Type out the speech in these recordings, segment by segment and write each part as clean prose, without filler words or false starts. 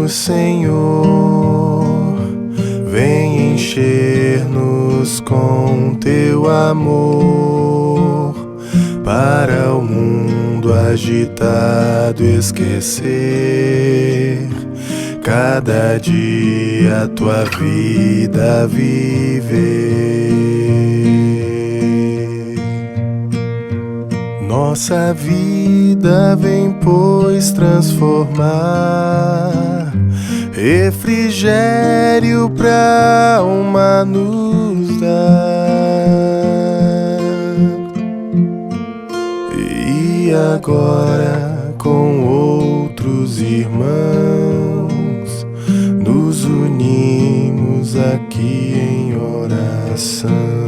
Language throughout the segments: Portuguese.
Senhor, vem encher-nos com teu amor, para o mundo agitado esquecer, cada dia a tua vida viver. Nossa vida vem, pois, transformar, refrigério pra alma nos dar. E agora, com outros irmãos, nos unimos aqui em oração.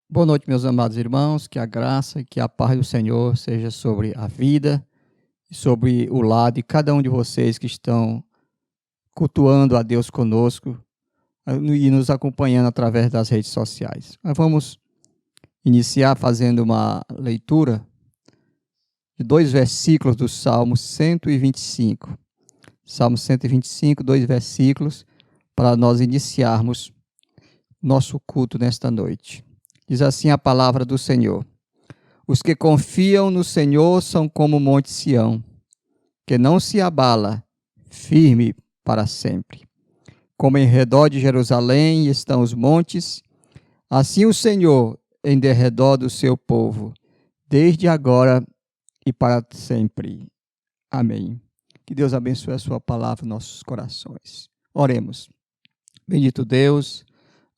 Boa noite, meus amados irmãos, que a graça e que a paz do Senhor seja sobre a vida e sobre o lar de cada um de vocês que estão cultuando a Deus conosco e nos acompanhando através das redes sociais. Nós vamos iniciar fazendo uma leitura de 2 versículos do Salmo 125. Salmo 125, 2 versículos, para nós iniciarmos nosso culto nesta noite. Diz assim a palavra do Senhor: os que confiam no Senhor são como o monte Sião, que não se abala, firme para sempre. Como em redor de Jerusalém estão os montes, assim o Senhor em derredor do seu povo, desde agora e para sempre. Amém. Que Deus abençoe a sua palavra em nossos corações. Oremos. Bendito Deus,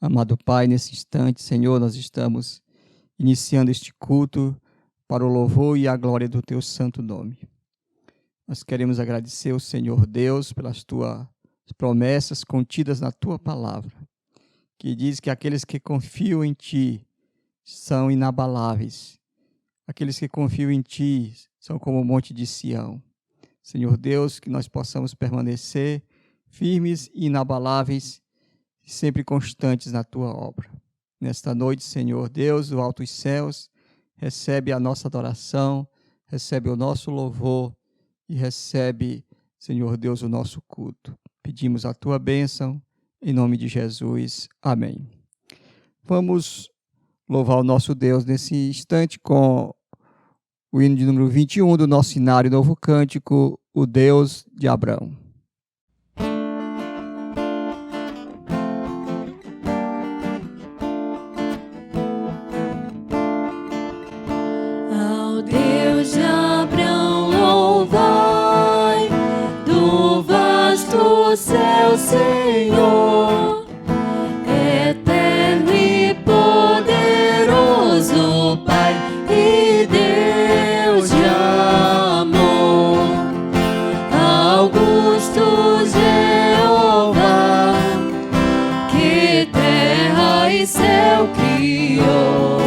amado Pai, nesse instante, Senhor, nós estamos iniciando este culto para o louvor e a glória do Teu santo nome. Nós queremos agradecer ao Senhor Deus pelas Tuas promessas contidas na Tua palavra, que diz que aqueles que confiam em Ti são inabaláveis. Aqueles que confiam em Ti são como o monte de Sião. Senhor Deus, que nós possamos permanecer firmes e inabaláveis, sempre constantes na Tua obra. Nesta noite, Senhor Deus, do alto dos céus, recebe a nossa adoração, recebe o nosso louvor e recebe, Senhor Deus, o nosso culto. Pedimos a Tua bênção, em nome de Jesus. Amém. Vamos louvar o nosso Deus nesse instante com o hino de número 21 do nosso Inário Novo Cântico, o Deus de Abraão. Céu, Senhor, eterno e poderoso Pai e Deus de amor, augusto Jeová, que terra e céu criou.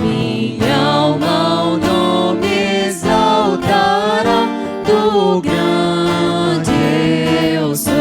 Minha alma o nome exaltará do grande eu sou.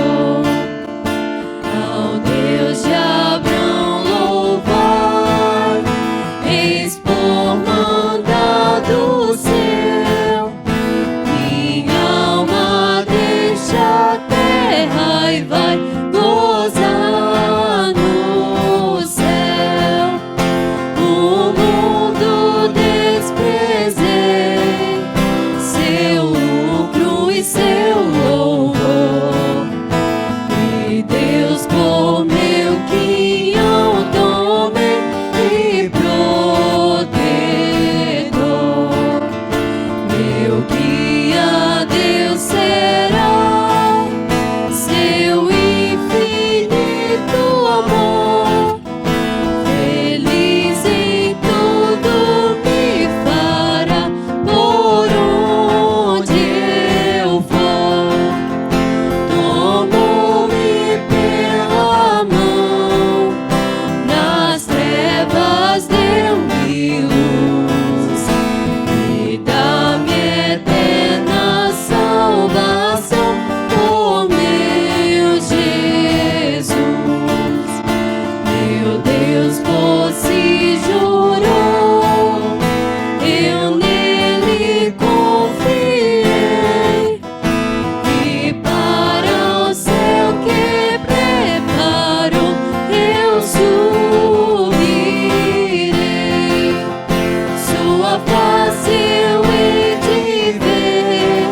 fácil em te ver,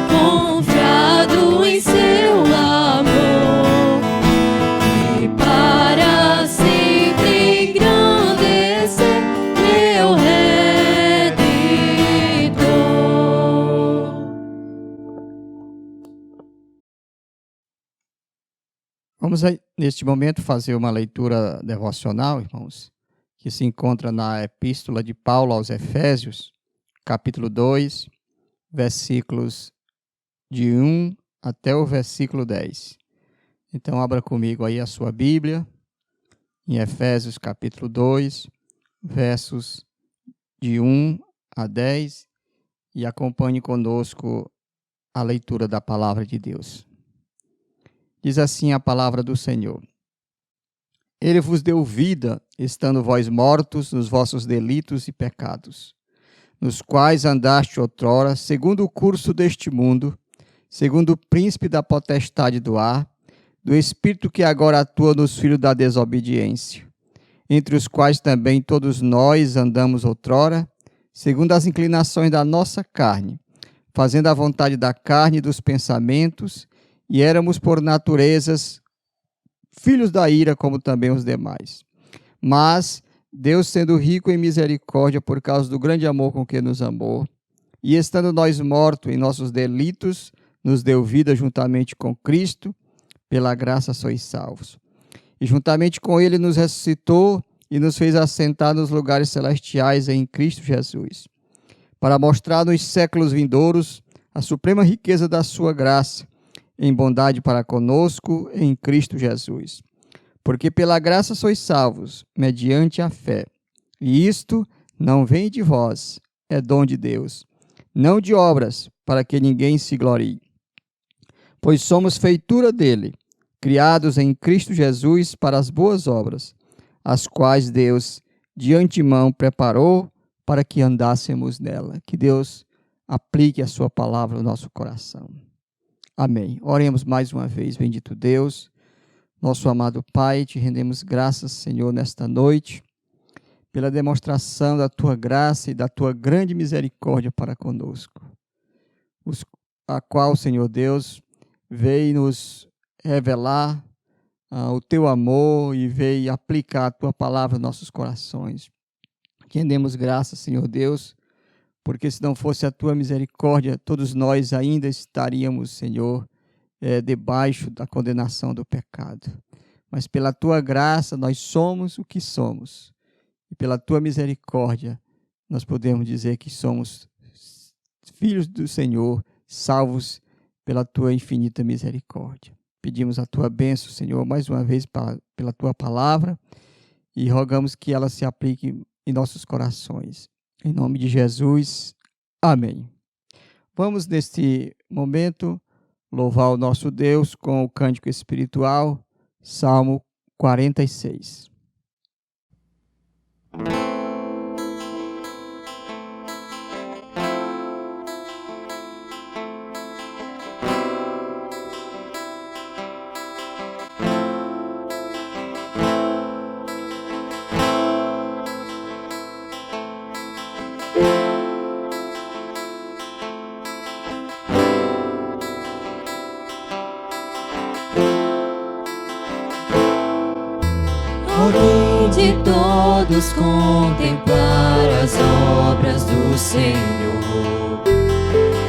confiado em seu amor, e para sempre engrandecer meu Redentor. Vamos, neste momento, fazer uma leitura devocional, irmãos, que se encontra na Epístola de Paulo aos Efésios, capítulo 2, versículos de 1 até o versículo 10. Então, abra comigo aí a sua Bíblia, em Efésios, capítulo 2, versos de 1 a 10, e acompanhe conosco a leitura da palavra de Deus. Diz assim a palavra do Senhor: Ele vos deu vida, estando vós mortos nos vossos delitos e pecados, nos quais andaste outrora, segundo o curso deste mundo, segundo o príncipe da potestade do ar, do espírito que agora atua nos filhos da desobediência, entre os quais também todos nós andamos outrora, segundo as inclinações da nossa carne, fazendo a vontade da carne e dos pensamentos, e éramos por naturezas filhos da ira, como também os demais. Mas Deus, sendo rico em misericórdia por causa do grande amor com que nos amou, e estando nós mortos em nossos delitos, nos deu vida juntamente com Cristo, pela graça sois salvos. E juntamente com Ele nos ressuscitou e nos fez assentar nos lugares celestiais em Cristo Jesus, para mostrar nos séculos vindouros a suprema riqueza da sua graça, em bondade para conosco em Cristo Jesus. Porque pela graça sois salvos, mediante a fé. E isto não vem de vós, é dom de Deus, não de obras, para que ninguém se glorie. Pois somos feitura dele, criados em Cristo Jesus para as boas obras, as quais Deus de antemão preparou para que andássemos nela. Que Deus aplique a sua palavra no nosso coração. Amém. Oremos mais uma vez, bendito Deus, nosso amado Pai, te rendemos graças, Senhor, nesta noite, pela demonstração da tua graça e da tua grande misericórdia para conosco, a qual, Senhor Deus, veio nos revelar o teu amor e veio aplicar a tua palavra nos nossos corações. Te rendemos graças, Senhor Deus, porque se não fosse a tua misericórdia, todos nós ainda estaríamos, Senhor, debaixo da condenação do pecado. Mas pela tua graça nós somos o que somos. E pela tua misericórdia nós podemos dizer que somos filhos do Senhor, salvos pela tua infinita misericórdia. Pedimos a tua bênção, Senhor, mais uma vez pela tua palavra e rogamos que ela se aplique em nossos corações. Em nome de Jesus, amém. Vamos, neste momento, louvar o nosso Deus com o cântico espiritual, Salmo 46. De todos contemplar as obras do Senhor,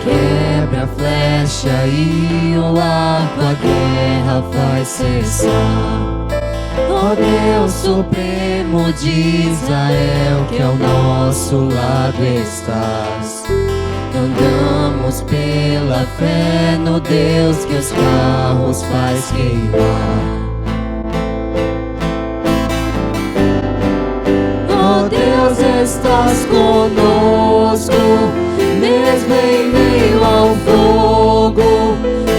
quebra a flecha e o arco, a guerra faz cessar. Ó Deus supremo de Israel, que ao nosso lado estás. Andamos pela fé no Deus que os carros faz queimar. Deus, estás conosco, mesmo em meio ao fogo,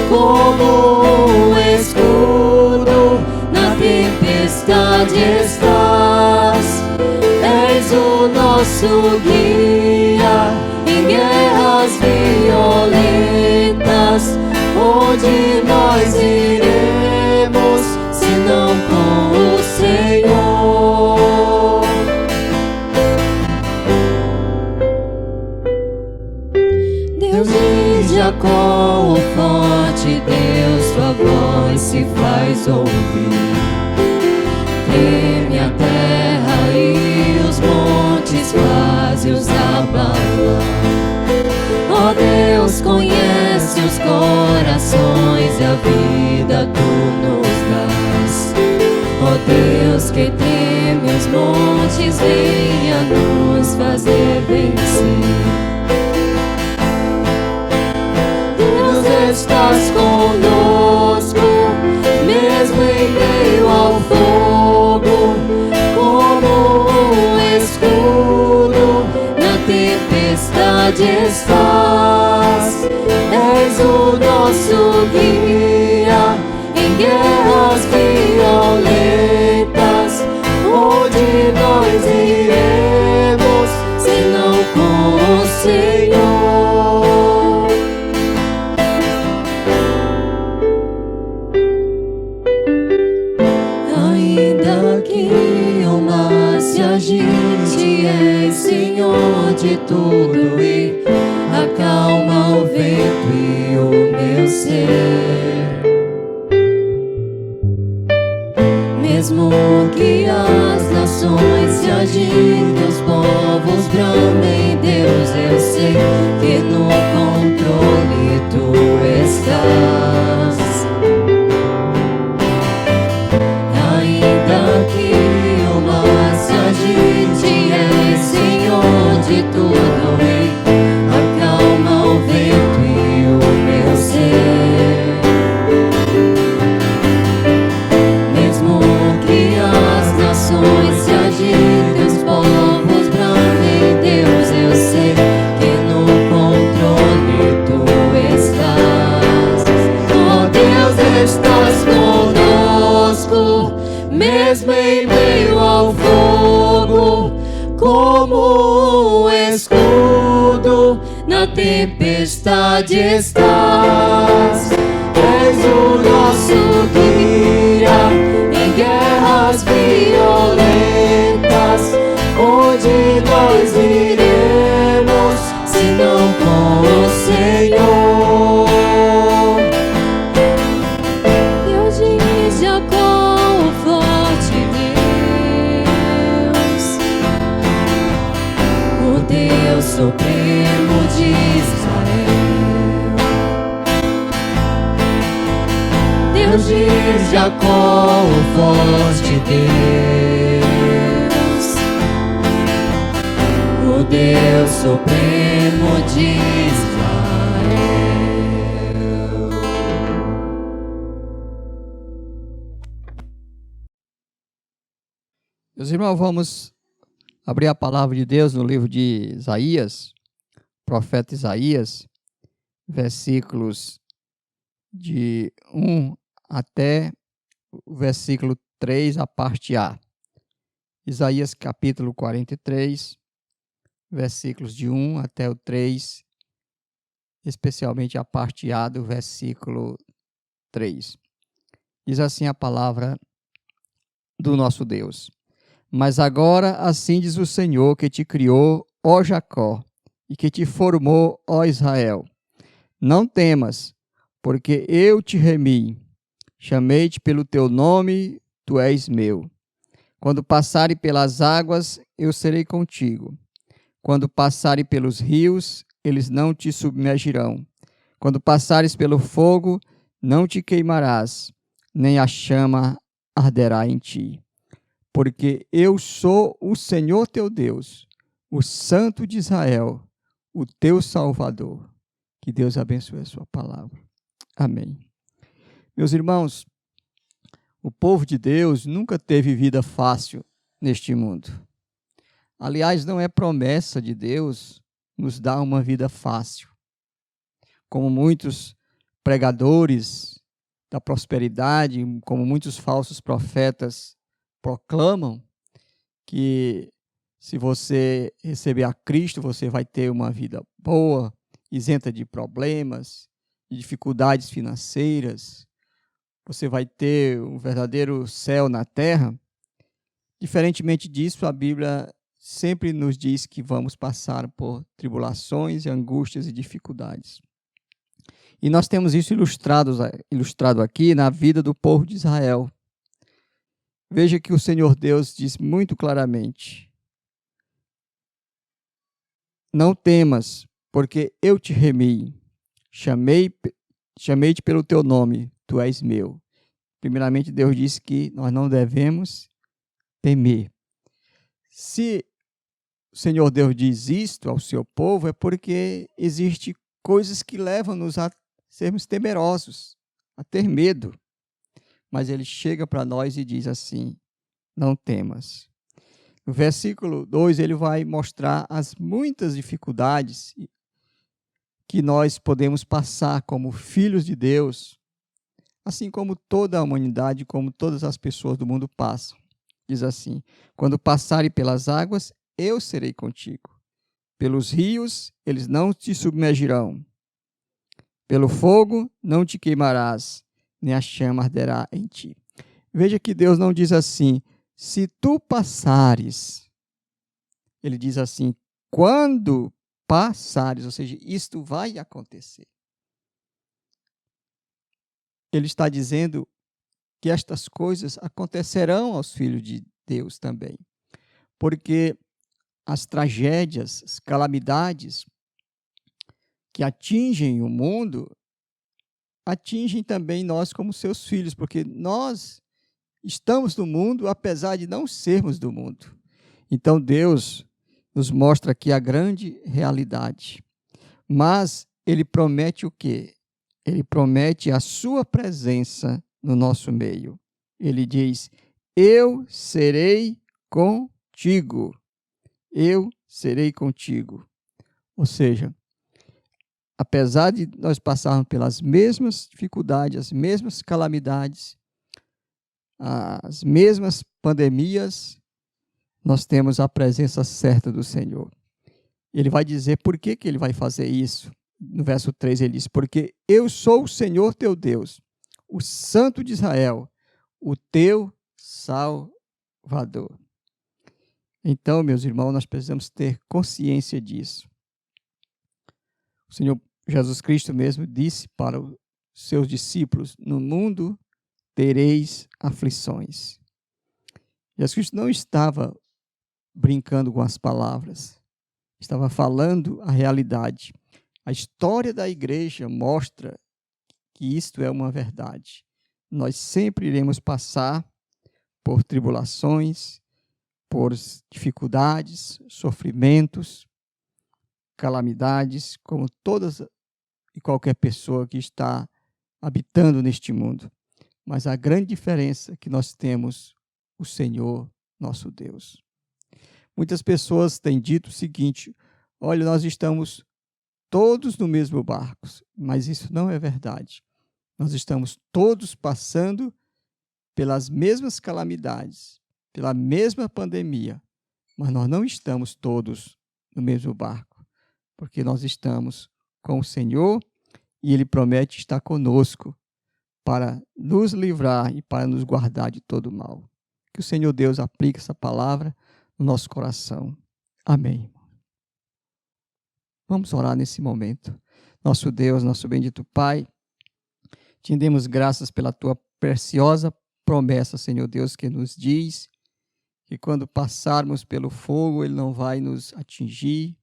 como um escudo, na tempestade estás. És o nosso guia em guerras violentas, onde nós iremos, senão com o Senhor. Jacó, o forte Deus, tua voz se faz ouvir. Treme a terra e os montes faze-os abalar. Ó Deus, conhece os corações e a vida tu nos dás. Ó Deus, que teme os montes, venha nos fazer vencer. Deus, estás conosco, mesmo em meio ao fogo, como um escudo na tempestade estás. És o nosso guia em guerras violentas. Onde nós iremos, senão com o Senhor? Ainda que o mar se agite, és Senhor de tudo e acalma o vento e o meu ser. Mesmo que as nações se agitem, os povos bramem, Deus, eu sei que no controle tu estás. Ainda que o mar se agite, és Senhor de tudo e acalma o vento e o meu ser. Mesmo que as nações se agitem, os povos bramem, Deus, eu sei que no controle tu estás. Ó Deus, estás conosco, mesmo em meio ao fogo, como um escudo na tempestade estás. És o nosso guia em guerras violentas. Onde nós iremos, senão com o Senhor? Deus de Jacó, o forte Deus, o Deus supremo de Israel. Deus de Jacó, o forte Deus, o Deus supremo de Israel. Meus irmãos, vamos abrir a palavra de Deus no livro de Isaías, profeta Isaías, versículos de 1 até o versículo 3, a parte A. Isaías capítulo 43, versículos de 1 até o 3, especialmente a parte A do versículo 3. Diz assim a palavra do nosso Deus. Mas agora assim diz o Senhor que te criou, ó Jacó, e que te formou, ó Israel. Não temas, porque eu te remi. Chamei-te pelo teu nome, tu és meu. Quando passares pelas águas, eu serei contigo. Quando passares pelos rios, eles não te submergirão. Quando passares pelo fogo, não te queimarás, nem a chama arderá em ti. Porque eu sou o Senhor teu Deus, o Santo de Israel, o teu Salvador. Que Deus abençoe a sua palavra. Amém. Meus irmãos, o povo de Deus nunca teve vida fácil neste mundo. Aliás, não é promessa de Deus nos dar uma vida fácil. Como muitos pregadores da prosperidade, como muitos falsos profetas proclamam que se você receber a Cristo, você vai ter uma vida boa, isenta de problemas, de dificuldades financeiras, você vai ter um verdadeiro céu na terra. Diferentemente disso, a Bíblia sempre nos diz que vamos passar por tribulações, angústias e dificuldades. E nós temos isso ilustrado aqui na vida do povo de Israel. Veja que o Senhor Deus diz muito claramente: não temas, porque eu te remi, chamei-te pelo teu nome, tu és meu. Primeiramente, Deus disse que nós não devemos temer. Se o Senhor Deus diz isto ao seu povo, é porque existem coisas que levam-nos a sermos temerosos, a ter medo. Mas ele chega para nós e diz assim: não temas. No versículo 2, ele vai mostrar as muitas dificuldades que nós podemos passar como filhos de Deus, assim como toda a humanidade, como todas as pessoas do mundo passam. Diz assim: quando passarem pelas águas, eu serei contigo. Pelos rios, eles não te submergirão. Pelo fogo, não te queimarás, nem a chama arderá em ti. Veja que Deus não diz assim: se tu passares. Ele diz assim: quando passares, ou seja, isto vai acontecer. Ele está dizendo que estas coisas acontecerão aos filhos de Deus também. Porque as tragédias, as calamidades que atingem o mundo, atingem também nós como seus filhos, porque nós estamos no mundo, apesar de não sermos do mundo. Então Deus nos mostra aqui a grande realidade. Mas ele promete o quê? Ele promete a sua presença no nosso meio. Ele diz: eu serei contigo. Eu serei contigo. Ou seja, apesar de nós passarmos pelas mesmas dificuldades, as mesmas calamidades, as mesmas pandemias, nós temos a presença certa do Senhor. Ele vai dizer por que ele vai fazer isso. No verso 3 ele diz: porque eu sou o Senhor teu Deus, o Santo de Israel, o teu Salvador. Então, meus irmãos, nós precisamos ter consciência disso. O Senhor Jesus Cristo mesmo disse para os seus discípulos: no mundo tereis aflições. Jesus Cristo não estava brincando com as palavras, estava falando a realidade. A história da igreja mostra que isto é uma verdade. Nós sempre iremos passar por tribulações, por dificuldades, sofrimentos, calamidades, como todas e qualquer pessoa que está habitando neste mundo. Mas a grande diferença é que nós temos o Senhor, nosso Deus. Muitas pessoas têm dito o seguinte: olha, nós estamos todos no mesmo barco, mas isso não é verdade. Nós estamos todos passando pelas mesmas calamidades, pela mesma pandemia, mas nós não estamos todos no mesmo barco, porque nós estamos com o Senhor e Ele promete estar conosco para nos livrar e para nos guardar de todo mal. Que o Senhor Deus aplique essa palavra no nosso coração. Amém. Vamos orar nesse momento. Nosso Deus, nosso bendito Pai, te rendemos graças pela tua preciosa promessa, Senhor Deus, que nos diz que quando passarmos pelo fogo, ele não vai nos atingir,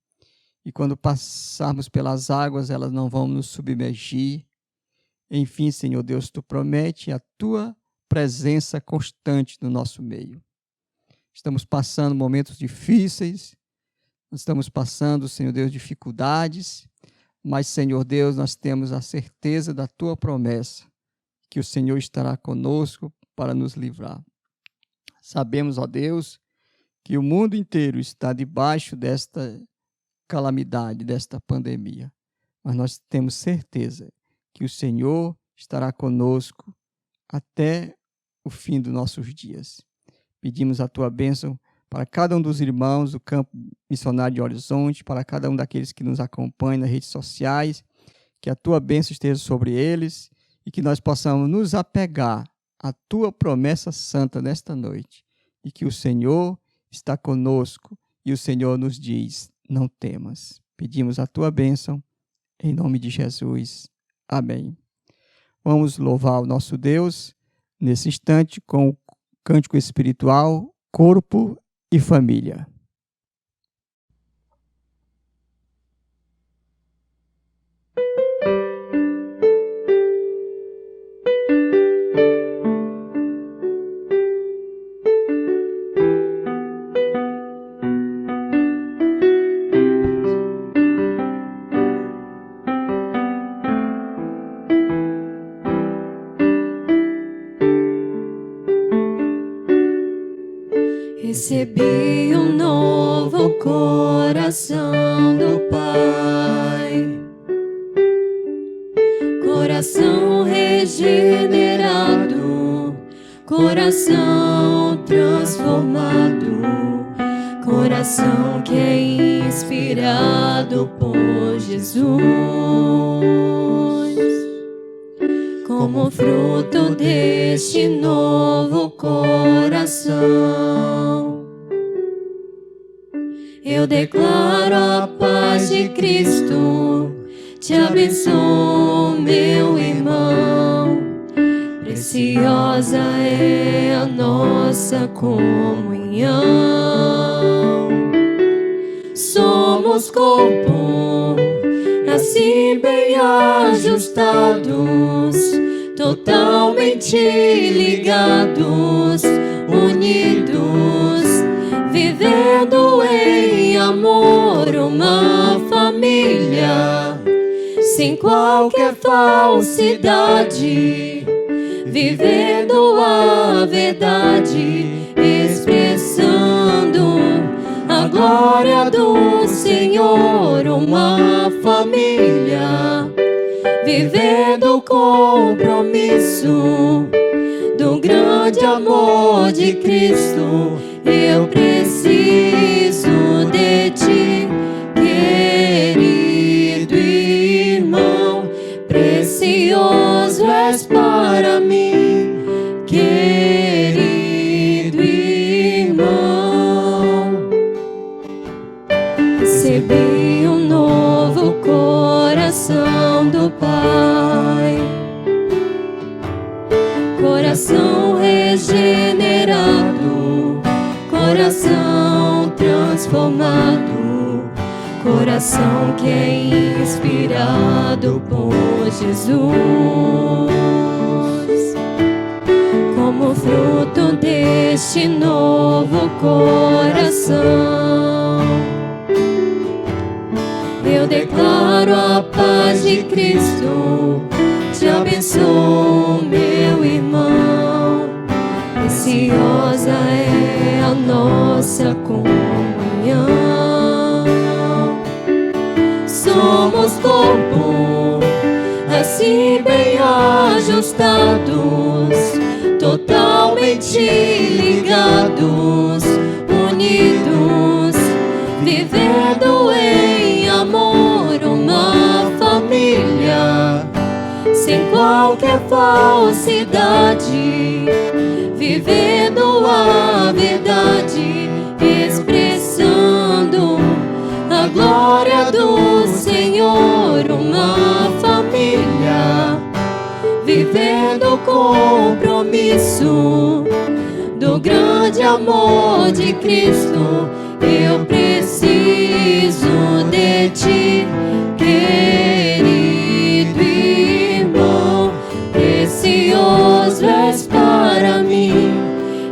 e quando passarmos pelas águas, elas não vão nos submergir. Enfim, Senhor Deus, tu promete a tua presença constante no nosso meio. Estamos passando momentos difíceis, nós estamos passando, Senhor Deus, dificuldades, mas, Senhor Deus, nós temos a certeza da tua promessa, que o Senhor estará conosco para nos livrar. Sabemos, ó Deus, que o mundo inteiro está debaixo desta calamidade, desta pandemia, mas nós temos certeza que o Senhor estará conosco até o fim dos nossos dias. Pedimos a tua bênção para cada um dos irmãos do campo missionário de Horizonte, para cada um daqueles que nos acompanham nas redes sociais, que a tua bênção esteja sobre eles e que nós possamos nos apegar à tua promessa santa nesta noite, e que o Senhor está conosco e o Senhor nos diz: não temas. Pedimos a tua bênção em nome de Jesus. Amém. Vamos louvar o nosso Deus nesse instante com o cântico espiritual, Corpo e Família. Recebi um novo coração do Pai, coração regenerado, coração transformado, coração que é inspirado por Jesus. Como fruto deste novo coração, eu declaro a paz de Cristo. Te abençoo, meu irmão. Preciosa é a nossa comunhão. Somos corpo, assim bem ajustados, totalmente ligados, unidos, vivendo em amor, uma família, sem qualquer falsidade, vivendo a verdade, expressando a glória do Senhor, uma família, vivendo o compromisso do grande amor de Cristo. Eu preciso de ti, querido irmão, precioso és para mim, querido irmão. Recebi um novo coração do Pai, coração regenerado, coração transformado, coração que é inspirado por Jesus. Como fruto deste novo coração, eu declaro a paz de Cristo. Te abençoo, meu irmão. Preciosa é a nossa comunhão. Somos corpo, assim bem ajustados, totalmente ligados, unidos, vivendo em amor, uma família, sem qualquer falsidade, vivendo a verdade, expressando a glória do Senhor, uma família, vivendo o compromisso do grande amor de Cristo. Eu preciso de ti, querido irmão, precioso és para mim,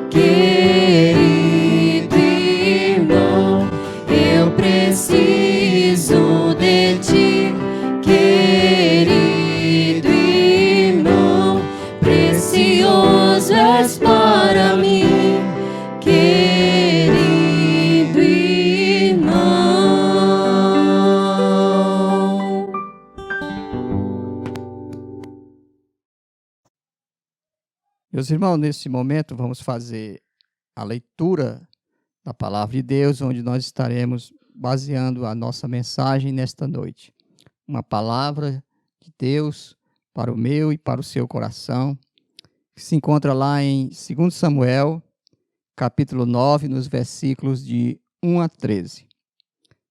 querido irmão. Eu preciso de ti, querido irmão, precioso és para mim, querido irmão. Meus irmãos, nesse momento vamos fazer a leitura da Palavra de Deus, onde nós estaremos baseando a nossa mensagem nesta noite. Uma palavra de Deus para o meu e para o seu coração, que se encontra lá em 2 Samuel, capítulo 9, nos versículos de 1 a 13.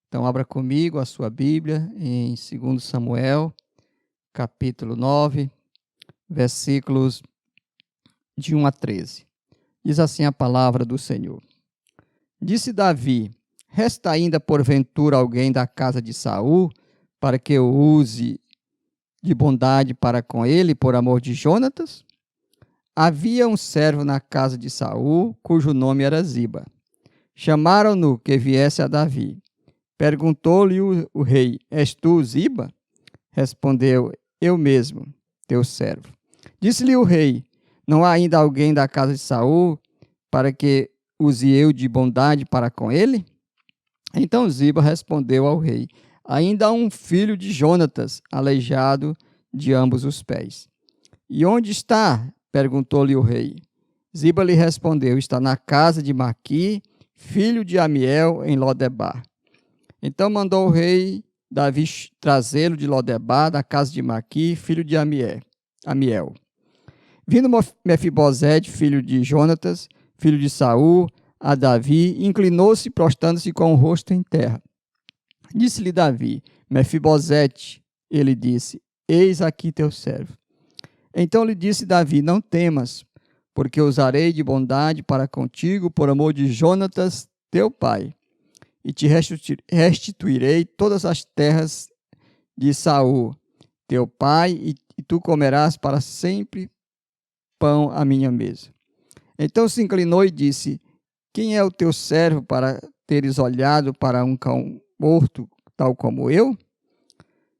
Então, abra comigo a sua Bíblia em 2 Samuel, capítulo 9, versículos de 1 a 13. Diz assim a palavra do Senhor. Disse Davi: resta ainda porventura alguém da casa de Saul, para que eu use de bondade para com ele, por amor de Jonatas? Havia um servo na casa de Saul, cujo nome era Ziba. Chamaram-no que viesse a Davi. Perguntou-lhe o rei: és tu Ziba? Respondeu: eu mesmo, teu servo. Disse-lhe o rei: não há ainda alguém da casa de Saul, para que use eu de bondade para com ele? Então Ziba respondeu ao rei: ainda há um filho de Jonatas, aleijado de ambos os pés. E onde está? Perguntou-lhe o rei. Ziba lhe respondeu: está na casa de Maqui, filho de Amiel, em Lodebar. Então mandou o rei Davi trazê-lo de Lodebar, da casa de Maqui, filho de Amiel. Vindo Mefibosete, filho de Jonatas, filho de Saul, a Davi, inclinou-se, prostrando-se com o rosto em terra. Disse-lhe Davi: Mefibosete. Ele disse: eis aqui teu servo. Então lhe disse Davi: não temas, porque usarei de bondade para contigo, por amor de Jonatas, teu pai, e te restituirei todas as terras de Saul, teu pai, e tu comerás para sempre pão à minha mesa. Então se inclinou e disse: quem é o teu servo para teres olhado para um cão morto, tal como eu?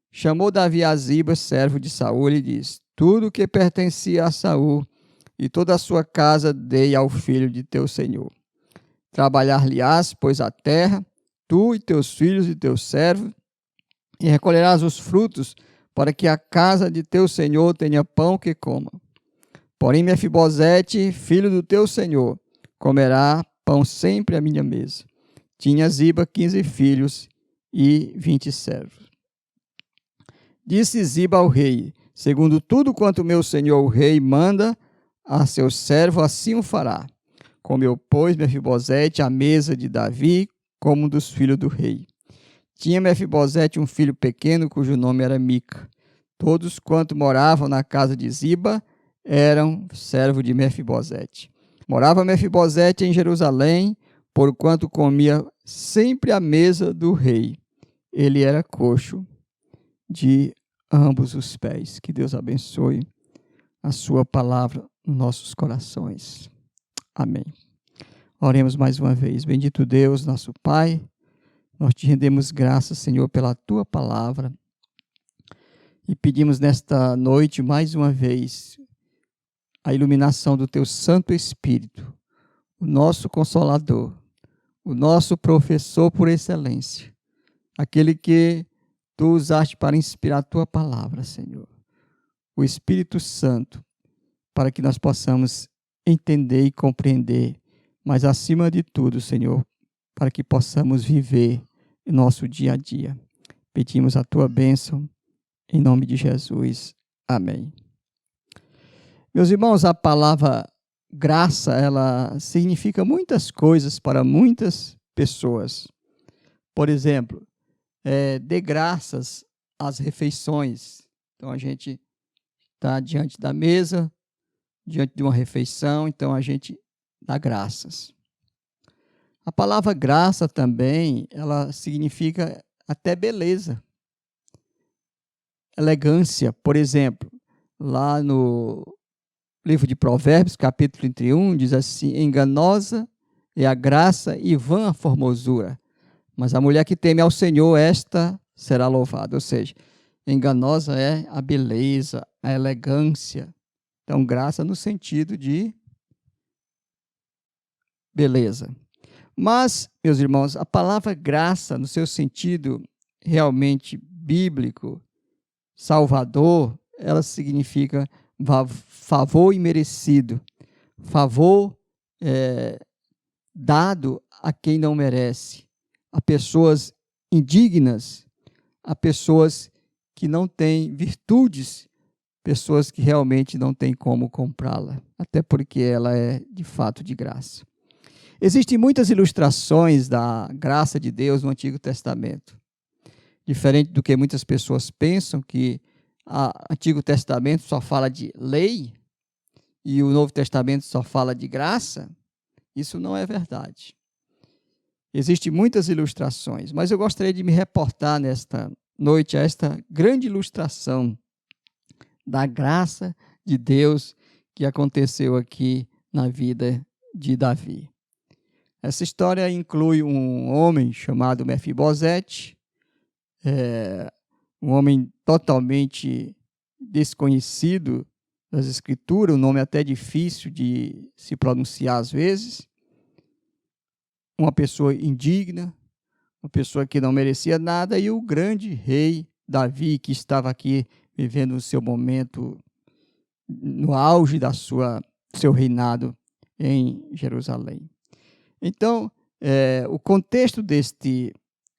Chamou Davi a Ziba, servo de Saul, e disse: tudo que pertencia a Saul e toda a sua casa dei ao filho de teu senhor. Trabalhar-lhe-ás, pois, a terra, tu e teus filhos e teus servos, e recolherás os frutos, para que a casa de teu senhor tenha pão que coma. Porém, Mefibosete, filho do teu senhor, comerá pão sempre à minha mesa. Tinha Ziba 15 filhos e 20 servos. Disse Ziba ao rei: segundo tudo quanto meu senhor o rei manda a seu servo, assim o fará. Comeu, pois, Mefibosete à mesa de Davi, como um dos filhos do rei. Tinha Mefibosete um filho pequeno, cujo nome era Mica. Todos quanto moravam na casa de Ziba eram servos de Mefibosete. Morava Mefibosete em Jerusalém, porquanto comia sempre à mesa do rei. Ele era coxo de ambos os pés. Que Deus abençoe a sua palavra nos nossos corações. Amém. Oremos mais uma vez. Bendito Deus, nosso Pai, nós te rendemos graças, Senhor, pela tua palavra e pedimos nesta noite mais uma vez a iluminação do teu Santo Espírito, o nosso Consolador, o nosso professor por excelência, aquele que tu usaste para inspirar a tua palavra, Senhor. O Espírito Santo, para que nós possamos entender e compreender, mas acima de tudo, Senhor, para que possamos viver em nosso dia a dia. Pedimos a tua bênção, em nome de Jesus. Amém. Meus irmãos, a palavra graça, ela significa muitas coisas para muitas pessoas. Por exemplo, dê graças às refeições. Então, a gente está diante da mesa, diante de uma refeição, então a gente dá graças. A palavra graça também, ela significa até beleza, elegância. Por exemplo, lá no livro de Provérbios, capítulo 31, diz assim: enganosa é a graça e vã a formosura, mas a mulher que teme ao Senhor, esta será louvada. Ou seja, enganosa é a beleza, a elegância. Então, graça no sentido de beleza. Mas, meus irmãos, a palavra graça, no seu sentido realmente bíblico, salvador, ela significa favor imerecido, favor dado a quem não merece, a pessoas indignas, a pessoas que não têm virtudes, pessoas que realmente não têm como comprá-la, até porque ela é de fato de graça. Existem muitas ilustrações da graça de Deus no Antigo Testamento. Diferente do que muitas pessoas pensam, que o Antigo Testamento só fala de lei e o Novo Testamento só fala de graça, isso não é verdade. Existem muitas ilustrações, mas eu gostaria de me reportar nesta noite a esta grande ilustração da graça de Deus que aconteceu aqui na vida de Davi. Essa história inclui um homem chamado Mefibosete, um homem totalmente desconhecido das Escrituras, um nome até difícil de se pronunciar às vezes, uma pessoa indigna, uma pessoa que não merecia nada, e o grande rei Davi, que estava aqui vivendo o seu momento no auge da seu reinado em Jerusalém. Então, o contexto deste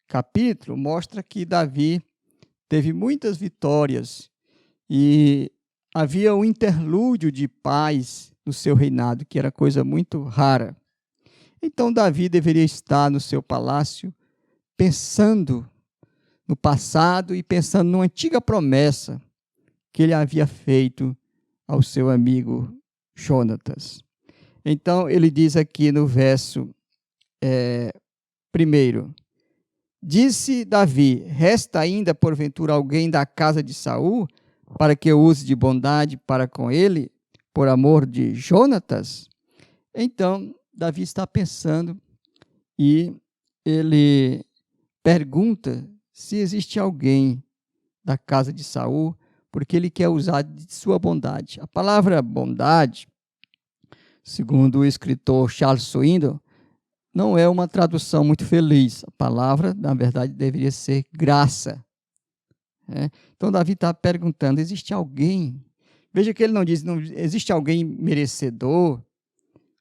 capítulo mostra que Davi teve muitas vitórias e havia um interlúdio de paz no seu reinado, que era coisa muito rara. Então, Davi deveria estar no seu palácio pensando no passado e pensando numa antiga promessa que ele havia feito ao seu amigo Jonatas. Então, ele diz aqui no verso 1, disse Davi, resta ainda porventura alguém da casa de Saul, para que eu use de bondade para com ele, por amor de Jonatas? Então, Davi está pensando e ele pergunta se existe alguém da casa de Saul, porque ele quer usar de sua bondade. A palavra bondade, segundo o escritor Charles Swindoll, não é uma tradução muito feliz. A palavra, na verdade, deveria ser graça. Então, Davi está perguntando, existe alguém? Veja que ele não diz, não existe alguém merecedor,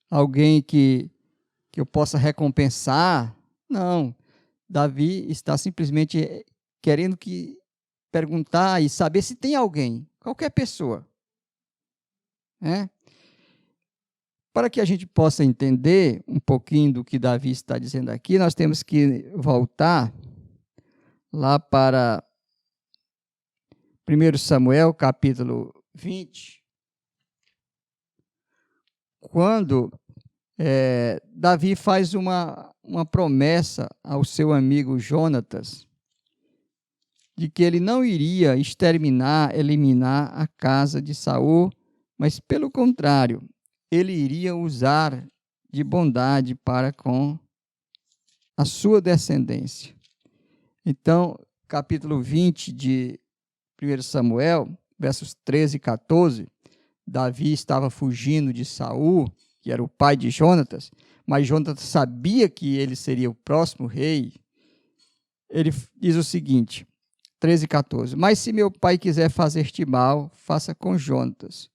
alguém que eu possa recompensar. Não, Davi está simplesmente querendo perguntar e saber se tem alguém, qualquer pessoa. Para que a gente possa entender um pouquinho do que Davi está dizendo aqui, nós temos que voltar lá para 1 Samuel, capítulo 20, quando Davi faz uma promessa ao seu amigo Jonatas de que ele não iria eliminar a casa de Saul, mas, pelo contrário, ele iria usar de bondade para com a sua descendência. Então, capítulo 20 de 1 Samuel, versos 13 e 14, Davi estava fugindo de Saul, que era o pai de Jonatas, mas Jonatas sabia que ele seria o próximo rei. Ele diz o seguinte, 13 e 14, mas se meu pai quiser fazer-te mal, faça com Jonatas.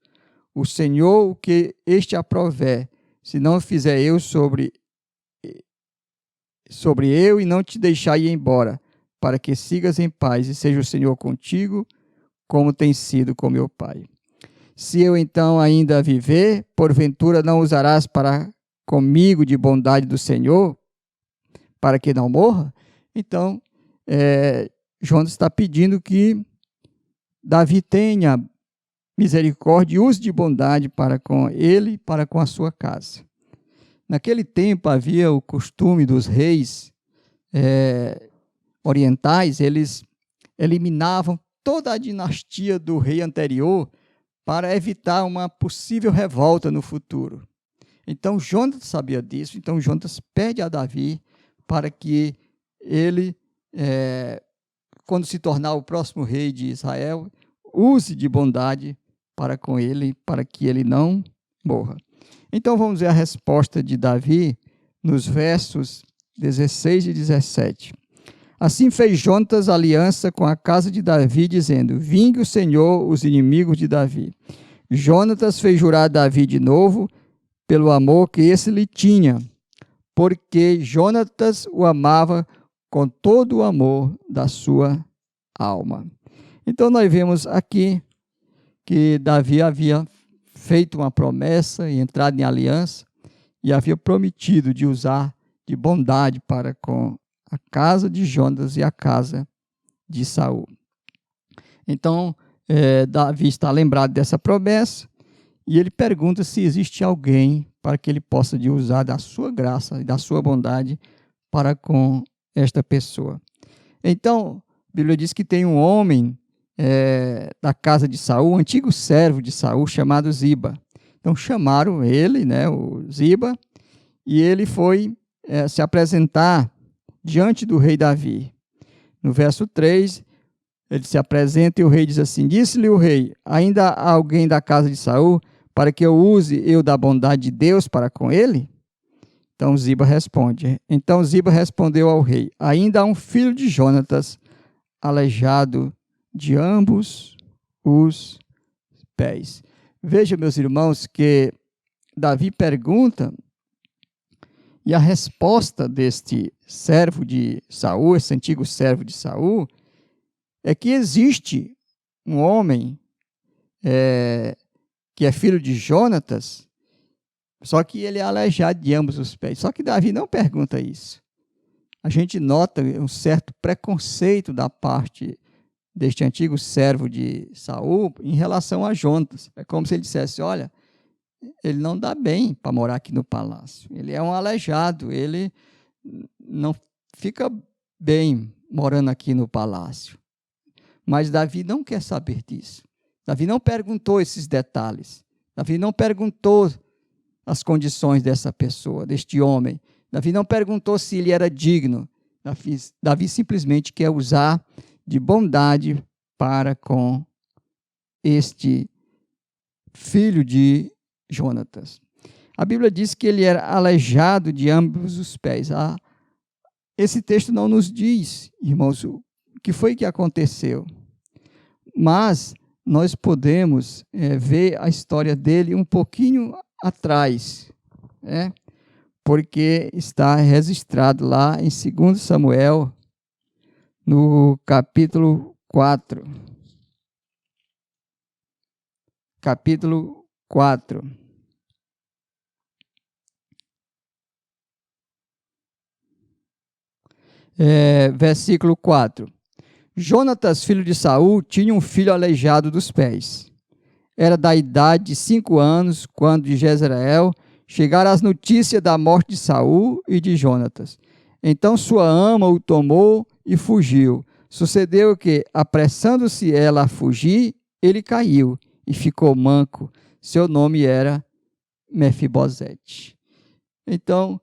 O Senhor, o que este aprover, se não fizer eu sobre eu e não te deixar ir embora, para que sigas em paz e seja o Senhor contigo, como tem sido com meu pai. Se eu então ainda viver, porventura não usarás para comigo de bondade do Senhor, para que não morra? Então, Jonas está pedindo que Davi tenha misericórdia e use de bondade para com ele e para com a sua casa. Naquele tempo havia o costume dos reis orientais, eles eliminavam toda a dinastia do rei anterior para evitar uma possível revolta no futuro. Então, Jonatas sabia disso, então Jonatas pede a Davi para que ele, quando se tornar o próximo rei de Israel, use de bondade para com ele, para que ele não morra. Então, vamos ver a resposta de Davi nos versos 16 e 17. Assim fez Jonatas aliança com a casa de Davi, dizendo, vingue o Senhor os inimigos de Davi. Jonatas fez jurar Davi de novo, pelo amor que esse lhe tinha, porque Jonatas o amava com todo o amor da sua alma. Então, nós vemos aqui que Davi havia feito uma promessa e entrado em aliança e havia prometido de usar de bondade para com a casa de Jonatas e a casa de Saul. Então, Davi está lembrado dessa promessa e ele pergunta se existe alguém para que ele possa usar da sua graça e da sua bondade para com esta pessoa. Então, a Bíblia diz que tem um homem da casa de Saul, um antigo servo de Saul, chamado Ziba. Então, chamaram ele, o Ziba, e ele foi se apresentar diante do rei Davi. No verso 3, ele se apresenta e o rei diz assim: disse-lhe o rei, ainda há alguém da casa de Saul para que eu use da bondade de Deus para com ele? Então Ziba responde. Então Ziba respondeu ao rei: ainda há um filho de Jonatas, aleijado de ambos os pés. Veja, meus irmãos, que Davi pergunta, e a resposta deste servo de Saul, esse antigo servo de Saul, é que existe um homem que é filho de Jonatas, só que ele é aleijado de ambos os pés. Só que Davi não pergunta isso. A gente nota um certo preconceito da parte deste antigo servo de Saul em relação a Jonatas. É como se ele dissesse: olha, ele não dá bem para morar aqui no palácio. Ele é um aleijado, ele não fica bem morando aqui no palácio. Mas Davi não quer saber disso. Davi não perguntou esses detalhes. Davi não perguntou as condições dessa pessoa, deste homem. Davi não perguntou se ele era digno. Davi simplesmente quer usar de bondade para com este filho de Jonatas. A Bíblia diz que ele era aleijado de ambos os pés. Esse texto não nos diz, irmãos, o que foi que aconteceu. Mas nós podemos ver a história dele um pouquinho atrás, porque está registrado lá em 2 Samuel, no capítulo 4. Capítulo 4. Versículo 4. Jonatas, filho de Saul, tinha um filho aleijado dos pés. Era da idade de 5 anos, quando de Jezreel chegaram as notícias da morte de Saul e de Jonatas. Então sua ama o tomou e fugiu. Sucedeu que, apressando-se ela a fugir, ele caiu e ficou manco. Seu nome era Mefibosete. Então,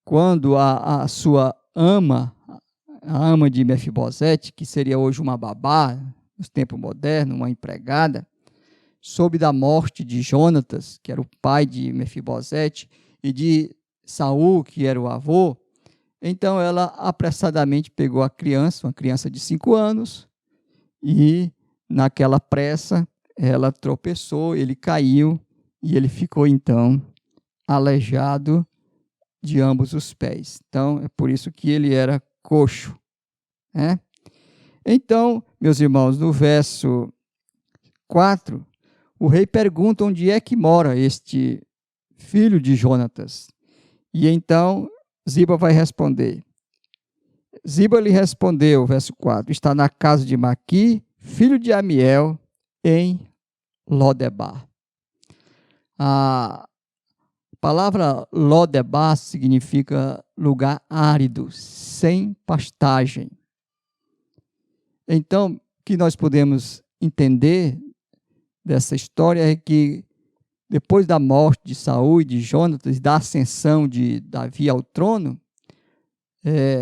quando a sua ama, a ama de Mefibosete, que seria hoje uma babá, nos tempos modernos, uma empregada, soube da morte de Jonatas, que era o pai de Mefibosete, e de Saul, que era o avô. Então ela apressadamente pegou a criança, uma criança de 5 anos, e naquela pressa ela tropeçou, ele caiu, e ele ficou então aleijado de ambos os pés. Então é por isso que ele era coxo. Então, meus irmãos, no verso 4, o rei pergunta onde é que mora este filho de Jonatas. E então Ziba vai responder. Ziba lhe respondeu, verso 4, está na casa de Maqui, filho de Amiel, em Lodebar. A palavra Lodebar significa lugar árido, sem pastagem. Então, o que nós podemos entender dessa história é que depois da morte de Saul e de Jonatas, da ascensão de Davi ao trono,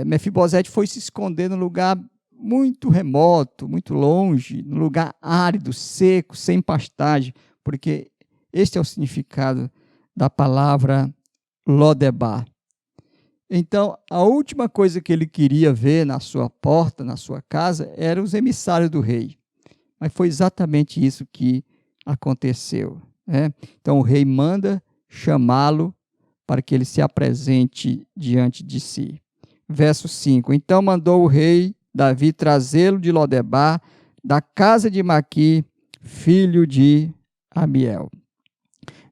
Mefibosete foi se esconder num lugar muito remoto, muito longe, num lugar árido, seco, sem pastagem, porque este é o significado da palavra Lodebar. Então, a última coisa que ele queria ver na sua porta, na sua casa, eram os emissários do rei. Mas foi exatamente isso que aconteceu. Então, o rei manda chamá-lo para que ele se apresente diante de si. Verso 5. Então mandou o rei Davi trazê-lo de Lodebar, da casa de Maqui, filho de Amiel.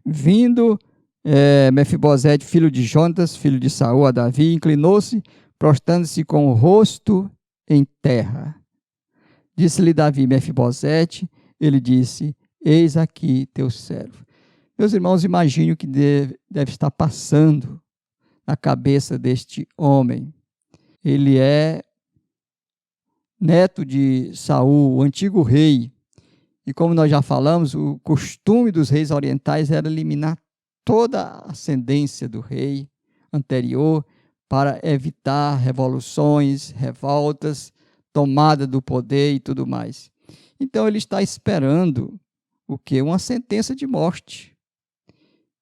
Vindo Mefibosete, filho de Jonatas, filho de Saul, a Davi, inclinou-se, prostrando-se com o rosto em terra. Disse-lhe Davi: Mefibosete. ele disse: eis aqui teu servo. Meus irmãos, imagine o que deve estar passando na cabeça deste homem. Ele é neto de Saul, o antigo rei. E como nós já falamos, o costume dos reis orientais era eliminar toda a ascendência do rei anterior para evitar revoluções, revoltas, tomada do poder e tudo mais. Então ele está esperando o quê? Uma sentença de morte.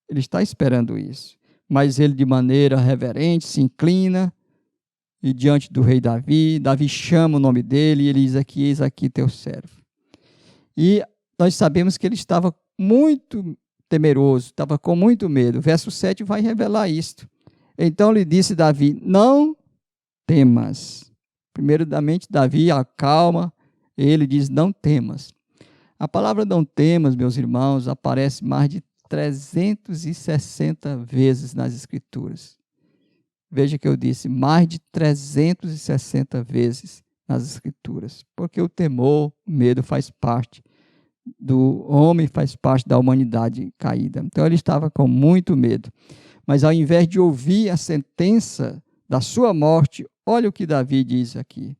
Ele está esperando isso. Mas ele, de maneira reverente, se inclina e diante do rei Davi, Davi chama o nome dele e ele diz aqui: eis aqui teu servo. E nós sabemos que ele estava muito temeroso, estava com muito medo. O verso 7 vai revelar isto. Então lhe disse Davi: não temas. Primeiramente, Davi acalma, ele diz: não temas. A palavra não temas, meus irmãos, aparece mais de 360 vezes nas Escrituras. Veja que eu disse mais de 360 vezes nas Escrituras, porque o temor, o medo faz parte do homem, faz parte da humanidade caída. Então ele estava com muito medo. Mas ao invés de ouvir a sentença da sua morte, olha o que Davi diz aqui.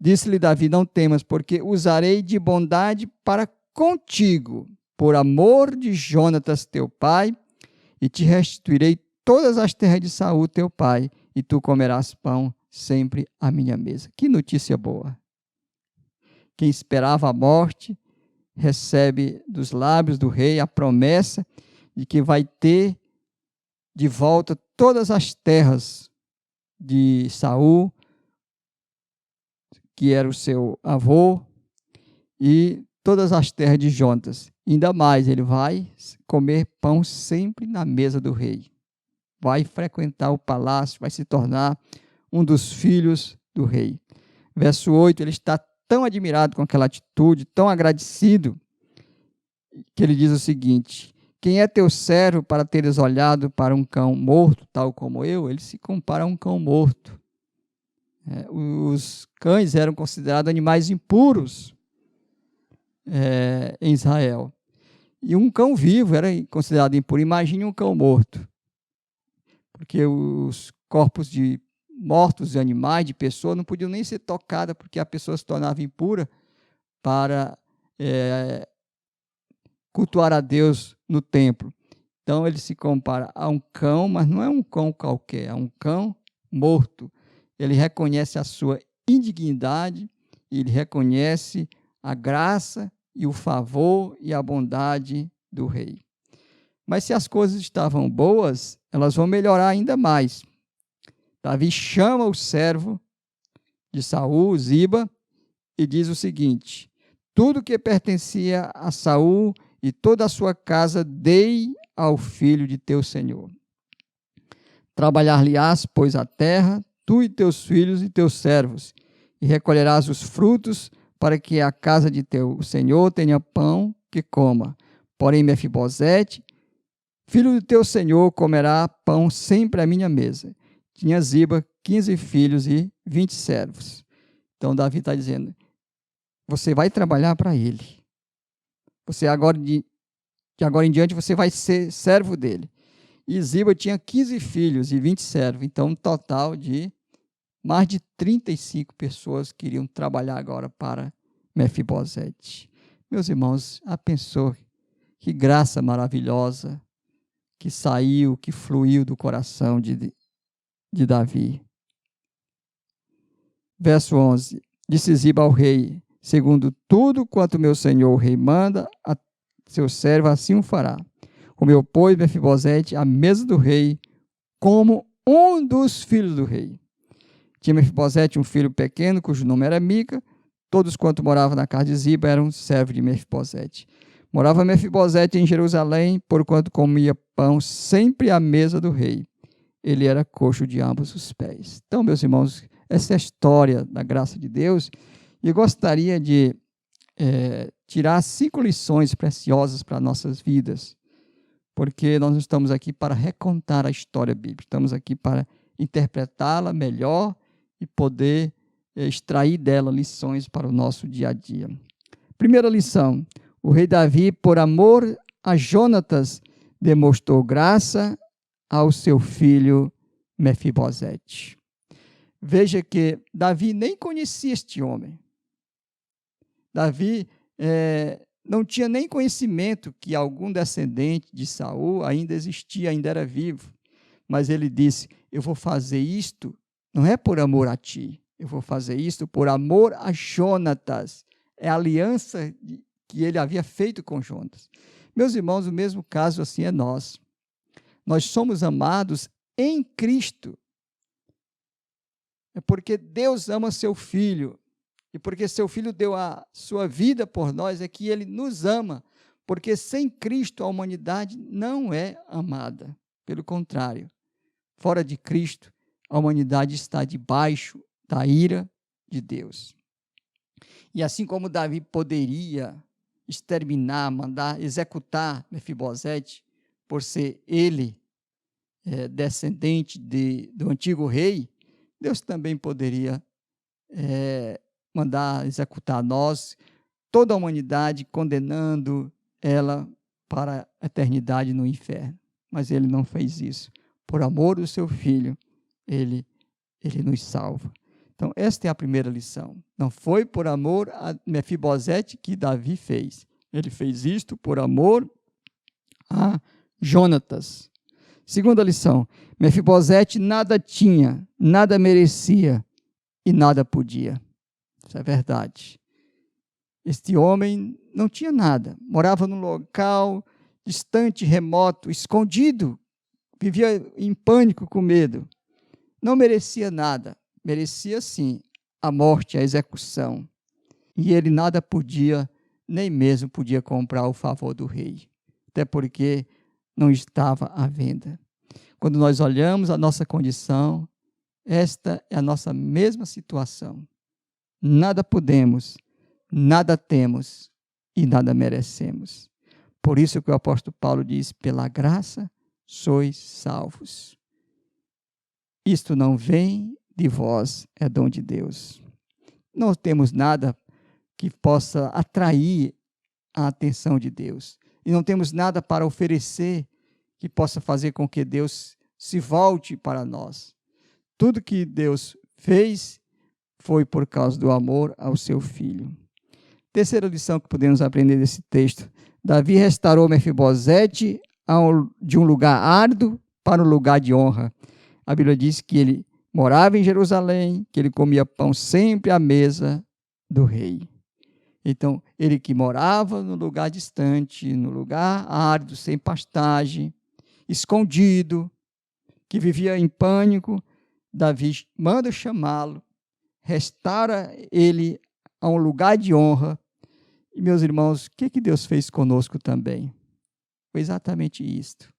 Disse-lhe Davi: não temas, porque usarei de bondade para contigo, por amor de Jonatas teu pai, e te restituirei todas as terras de Saul teu pai, e tu comerás pão sempre à minha mesa. Que notícia boa! Quem esperava a morte recebe dos lábios do rei a promessa de que vai ter de volta todas as terras de Saul, que era o seu avô, e todas as terras de Jonatas. Ainda mais, ele vai comer pão sempre na mesa do rei. Vai frequentar o palácio, vai se tornar um dos filhos do rei. Verso 8, ele está tão admirado com aquela atitude, tão agradecido, que ele diz o seguinte: quem é teu servo para teres olhado para um cão morto, tal como eu? Ele se compara a um cão morto. Os cães eram considerados animais impuros em Israel. E um cão vivo era considerado impuro. Imagine um cão morto. Porque os corpos de mortos de animais, de pessoas, não podiam nem ser tocados, porque a pessoa se tornava impura para cultuar a Deus no templo. Então ele se compara a um cão, mas não é um cão qualquer, é um cão morto. Ele reconhece a sua indignidade, ele reconhece a graça e o favor e a bondade do rei. Mas se as coisas estavam boas, elas vão melhorar ainda mais. Davi chama o servo de Saul, Ziba, e diz o seguinte: tudo que pertencia a Saul e toda a sua casa dei ao filho de teu senhor. Trabalhar-lhe-ás, pois, a terra, tu e teus filhos e teus servos, e recolherás os frutos, para que a casa de teu senhor tenha pão que coma. Porém, Mefibosete, filho de teu senhor, comerá pão sempre à minha mesa. Tinha Ziba 15 filhos e 20 servos. Então, Davi está dizendo: você vai trabalhar para ele. Você de agora em diante, você vai ser servo dele. E Ziba tinha 15 filhos e 20 servos. Então, um total de mais de 35 pessoas que iriam trabalhar agora para Mefibosete. Meus irmãos, pensou que graça maravilhosa que saiu, que fluiu do coração de Davi. Verso 11. Disse Ziba ao rei: segundo tudo quanto meu senhor o rei manda, a seu servo assim o fará. Comeu, pois, Mefibosete à mesa do rei, como um dos filhos do rei. Tinha Mefibosete um filho pequeno, cujo nome era Mica. Todos quanto moravam na casa de Ziba eram servos de Mefibosete. Morava Mefibosete em Jerusalém, porquanto comia pão sempre à mesa do rei. Ele era coxo de ambos os pés. Então, meus irmãos, essa é a história da graça de Deus. E eu gostaria de tirar 5 lições preciosas para nossas vidas, porque nós não estamos aqui para recontar a história bíblica, estamos aqui para interpretá-la melhor e poder extrair dela lições para o nosso dia a dia. Primeira lição: o rei Davi, por amor a Jonatas, demonstrou graça ao seu filho Mefibosete. Veja que Davi nem conhecia este homem. Davi não tinha nem conhecimento que algum descendente de Saul ainda existia, ainda era vivo. Mas ele disse: eu vou fazer isto, não é por amor a ti, eu vou fazer isto por amor a Jonatas. É a aliança que ele havia feito com Jonatas. Meus irmãos, o mesmo caso assim é nós. Nós somos amados em Cristo. É porque Deus ama seu Filho. E porque seu Filho deu a sua vida por nós, é que ele nos ama. Porque sem Cristo a humanidade não é amada. Pelo contrário, fora de Cristo, a humanidade está debaixo da ira de Deus. E assim como Davi poderia exterminar, mandar executar Mefibosete, por ser ele descendente do antigo rei, Deus também poderia mandar executar nós, toda a humanidade, condenando ela para a eternidade no inferno. Mas ele não fez isso. Por amor do seu Filho, ele nos salva. Então, esta é a primeira lição. Não foi por amor a Mefibosete que Davi fez. Ele fez isto por amor a Jonatas. Segunda lição: Mefibosete nada tinha, nada merecia e nada podia. Isso é verdade. Este homem não tinha nada. Morava num local distante, remoto, escondido. Vivia em pânico, com medo. Não merecia nada. Merecia, sim, a morte, a execução. E ele nada podia, nem mesmo podia comprar o favor do rei. Até porque não estava à venda. Quando nós olhamos a nossa condição, esta é a nossa mesma situação. Nada podemos, nada temos e nada merecemos. Por isso que o apóstolo Paulo diz: pela graça sois salvos. Isto não vem de vós, é dom de Deus. Não temos nada que possa atrair a atenção de Deus. E não temos nada para oferecer que possa fazer com que Deus se volte para nós. Tudo que Deus fez foi por causa do amor ao seu Filho. Terceira lição que podemos aprender desse texto: Davi restaurou Mefibosete de um lugar árido para um lugar de honra. A Bíblia diz que ele morava em Jerusalém, que ele comia pão sempre à mesa do rei. Então, ele que morava no lugar distante, no lugar árido, sem pastagem, escondido, que vivia em pânico, Davi manda chamá-lo, restaura ele a um lugar de honra. E, meus irmãos, o que Deus fez conosco também? Foi exatamente isto.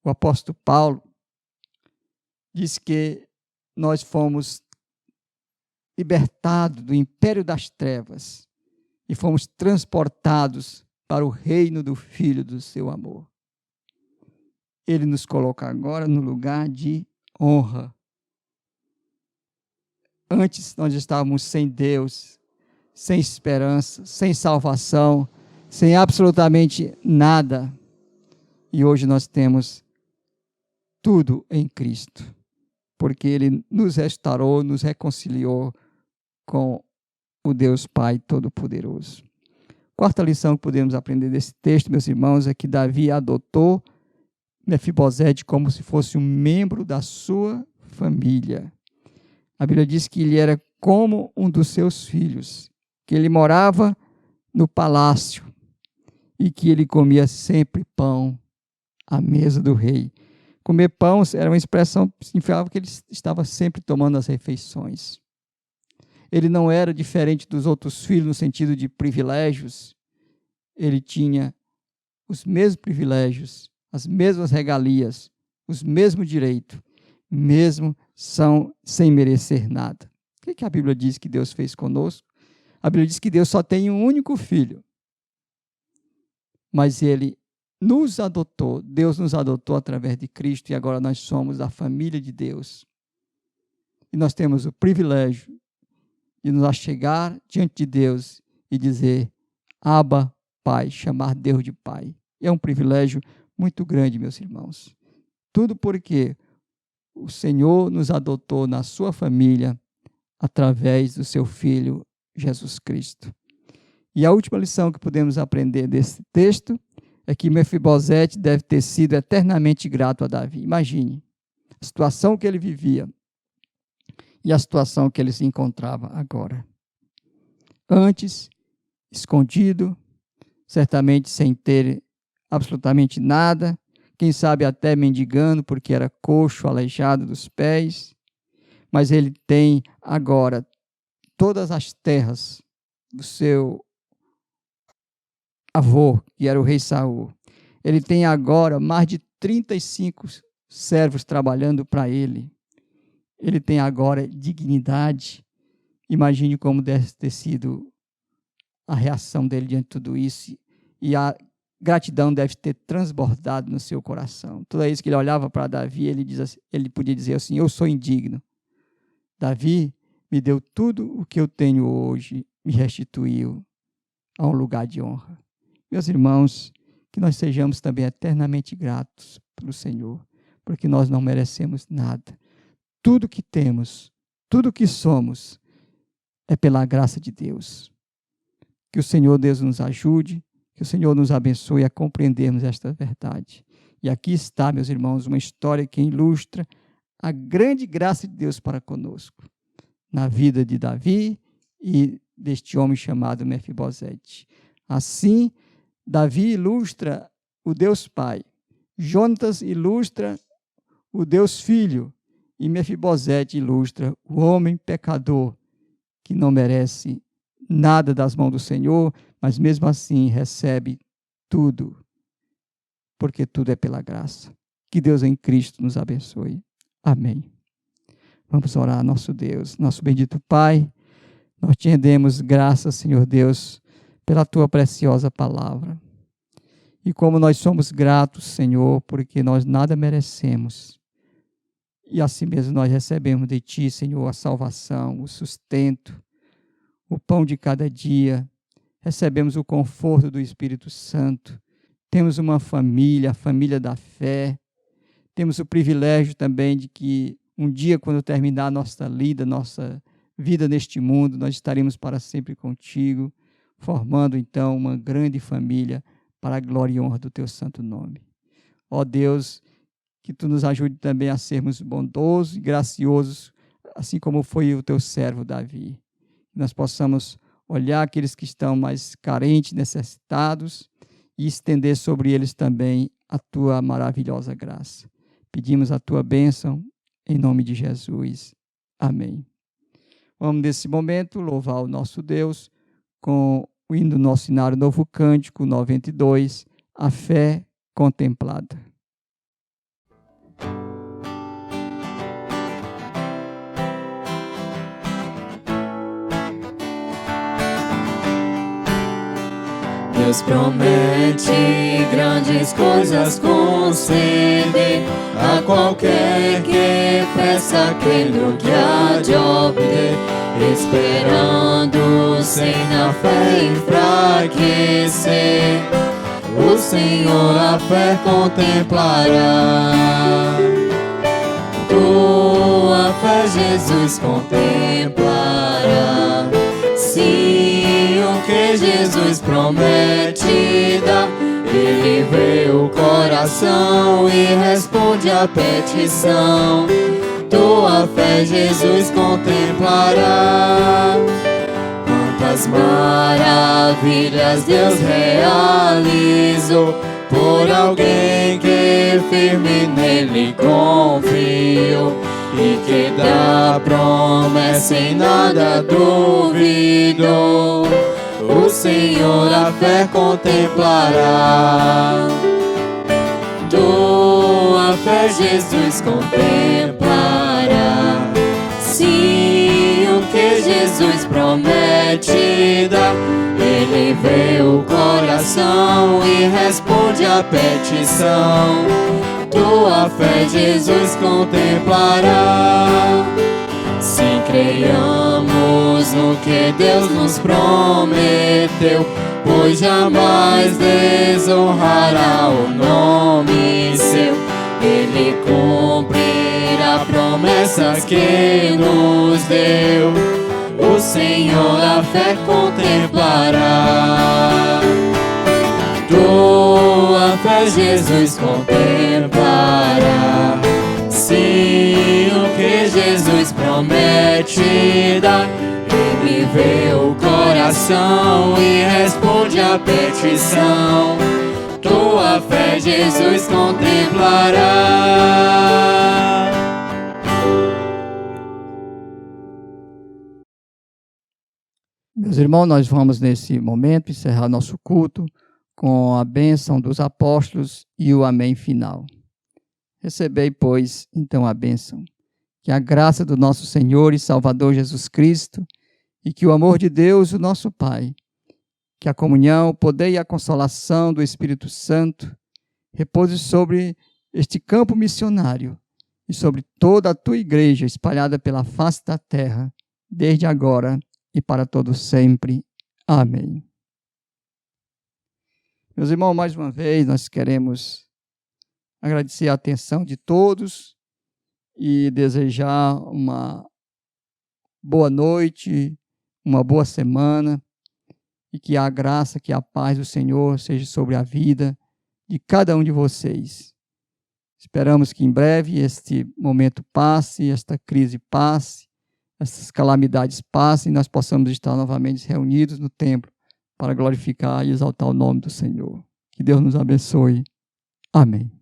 O apóstolo Paulo diz que nós fomos libertados do império das trevas e fomos transportados para o reino do Filho do seu amor. Ele nos coloca agora no lugar de honra. Antes nós estávamos sem Deus, sem esperança, sem salvação, sem absolutamente nada. E hoje nós temos tudo em Cristo, porque Ele nos restaurou, nos reconciliou com o Deus Pai Todo-Poderoso. Quarta lição que podemos aprender desse texto, meus irmãos, é que Davi adotou Mefibosete como se fosse um membro da sua família. A Bíblia diz que ele era como um dos seus filhos, que ele morava no palácio e que ele comia sempre pão à mesa do rei. Comer pão era uma expressão que significava que ele estava sempre tomando as refeições. Ele não era diferente dos outros filhos no sentido de privilégios. Ele tinha os mesmos privilégios, as mesmas regalias, os mesmos direitos, mesmo sem merecer nada. O que a Bíblia diz que Deus fez conosco? A Bíblia diz que Deus só tem um único filho, mas Ele nos adotou, Deus nos adotou através de Cristo, e agora nós somos da família de Deus. E nós temos o privilégio de nos achegar diante de Deus e dizer: Abba, Pai, chamar Deus de Pai. É um privilégio muito grande, meus irmãos. Tudo porque o Senhor nos adotou na sua família através do seu Filho, Jesus Cristo. E a última lição que podemos aprender desse texto é que Mefibosete deve ter sido eternamente grato a Davi. Imagine a situação que ele vivia e a situação que ele se encontrava agora. Antes, escondido, certamente sem ter absolutamente nada, quem sabe até mendigando, porque era coxo, aleijado dos pés, mas ele tem agora todas as terras do seu avô, que era o rei Saul. Ele tem agora mais de 35 servos trabalhando para ele. Ele tem agora dignidade. Imagine como deve ter sido a reação dele diante de tudo isso. E a gratidão deve ter transbordado no seu coração. Toda vez que ele olhava para Davi, ele podia dizer assim: eu sou indigno. Davi me deu tudo o que eu tenho hoje, me restituiu a um lugar de honra. Meus irmãos, que nós sejamos também eternamente gratos pelo Senhor, porque nós não merecemos nada. Tudo que temos, tudo que somos, é pela graça de Deus. Que o Senhor Deus nos ajude, que o Senhor nos abençoe a compreendermos esta verdade. E aqui está, meus irmãos, uma história que ilustra a grande graça de Deus para conosco, na vida de Davi e deste homem chamado Mefibosete. Assim, Davi ilustra o Deus Pai, Jonatas ilustra o Deus Filho, e Mefibosete ilustra o homem pecador, que não merece nada das mãos do Senhor, mas mesmo assim recebe tudo, porque tudo é pela graça. Que Deus em Cristo nos abençoe. Amém. Vamos orar, nosso Deus, nosso bendito Pai. Nós te rendemos graças, Senhor Deus, pela tua preciosa palavra. E como nós somos gratos, Senhor, porque nós nada merecemos. E assim mesmo nós recebemos de ti, Senhor, a salvação, o sustento, o pão de cada dia. Recebemos o conforto do Espírito Santo. Temos uma família, a família da fé. Temos o privilégio também de que um dia, quando terminar a nossa vida neste mundo, nós estaremos para sempre contigo, formando então uma grande família para a glória e honra do teu santo nome. Ó Deus, que tu nos ajude também a sermos bondosos e graciosos, assim como foi o teu servo Davi. Que nós possamos olhar aqueles que estão mais carentes, necessitados, e estender sobre eles também a tua maravilhosa graça. Pedimos a tua bênção em nome de Jesus. Amém. Vamos, nesse momento, louvar o nosso Deus com o hino do nosso Inário Novo Cântico 92, A Fé Contemplada. Deus promete grandes coisas conceder a qualquer que peça aquilo que há de obter, esperando sem na fé enfraquecer. O Senhor a fé contemplará. Tua fé Jesus contemplará. Sim, o que Jesus promete dá. Ele vê o coração e responde a petição. Tua fé Jesus contemplará. Quantas maravilhas Deus realizou por alguém que firme nele confiou e que da promessa em nada duvidou. O Senhor a fé contemplará. Tua fé Jesus contemplará. Sim, o que Jesus promete dá. Ele vê o coração e responde a petição. Tua fé Jesus contemplará. Sim, creiamos no que Deus nos prometeu, pois jamais desonrará o nome seu. Ele cumprirá promessas que nos deu, o Senhor a fé contemplará. Tua fé Jesus contemplará. Sim, o que Jesus promete dar, Ele vê o coração e responde a petição. Tua fé Jesus contemplará. Meus irmãos, nós vamos nesse momento encerrar nosso culto com a bênção dos apóstolos e o amém final. Recebei, pois, então a bênção. Que a graça do nosso Senhor e Salvador Jesus Cristo e que o amor de Deus, o nosso Pai, que a comunhão, o poder e a consolação do Espírito Santo repouse sobre este campo missionário e sobre toda a tua igreja espalhada pela face da terra, desde agora e para todos sempre. Amém. Meus irmãos, mais uma vez nós queremos agradecer a atenção de todos e desejar uma boa noite, uma boa semana e que a graça, que a paz do Senhor seja sobre a vida de cada um de vocês. Esperamos que em breve este momento passe, esta crise passe, essas calamidades passem e nós possamos estar novamente reunidos no templo para glorificar e exaltar o nome do Senhor. Que Deus nos abençoe. Amém.